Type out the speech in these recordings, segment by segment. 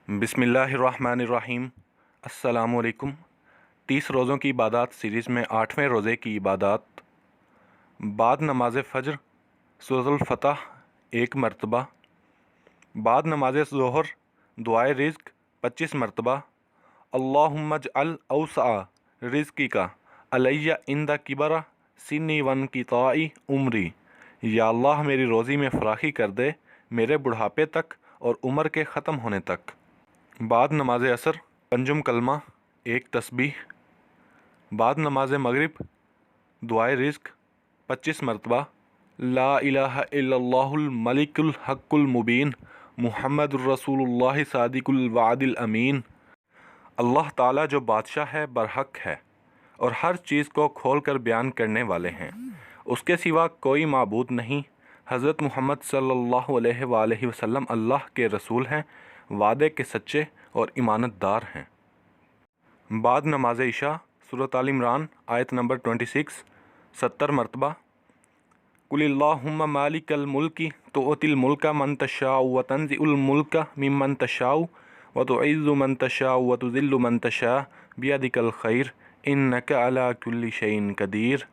بسم اللہ الرحمن الرحیم۔ السلام علیکم۔ 30 روزوں کی عبادات سیریز میں 8ویں روزے کی عبادات۔ بعد نماز فجر سورۃ الفتح 1 مرتبہ، بعد نماز ظہر دعائے رزق 25 مرتبہ۔ اللہم اجعل اوسع رزقی کا علیہ عند کبر سنی وانقطاع عمری، یا اللہ میری روزی میں فراخی کر دے میرے بڑھاپے تک اور عمر کے ختم ہونے تک۔ بعد نماز عصر پنجم کلمہ 1 تسبیح، بعد نماز مغرب دعائے رزق 25 مرتبہ۔ لا الہ الا اللہ الملک الحق المبین محمد الرسول اللہ صادق الوعد الامین۔ اللہ تعالیٰ جو بادشاہ ہے برحق ہے اور ہر چیز کو کھول کر بیان کرنے والے ہیں، اس کے سوا کوئی معبود نہیں۔ حضرت محمد صلی اللہ علیہ وآلہ وسلم اللہ کے رسول ہیں، وعدے کے سچے اور امانت دار ہیں۔ بعد نماز عشاء سورۃ آل عمران آیت نمبر 26 70 مرتبہ۔ قل اللہم مالک الملک تؤتی الملک من تشاء وتنزع الملک ممن تشاء وتعز من تشاء وتذل من تشاء بیدک الخیر انک علی کل شیء قدیر۔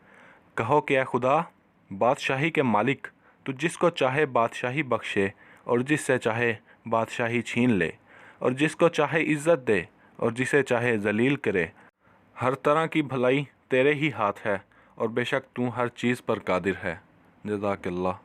کہو کہ اے خدا، بادشاہی کے مالک، تو جس کو چاہے بادشاہی بخشے اور جس سے چاہے بادشاہی چھین لے، اور جس کو چاہے عزت دے اور جسے چاہے ذلیل کرے۔ ہر طرح کی بھلائی تیرے ہی ہاتھ ہے اور بے شک تو ہر چیز پر قادر ہے۔ جزاک اللہ۔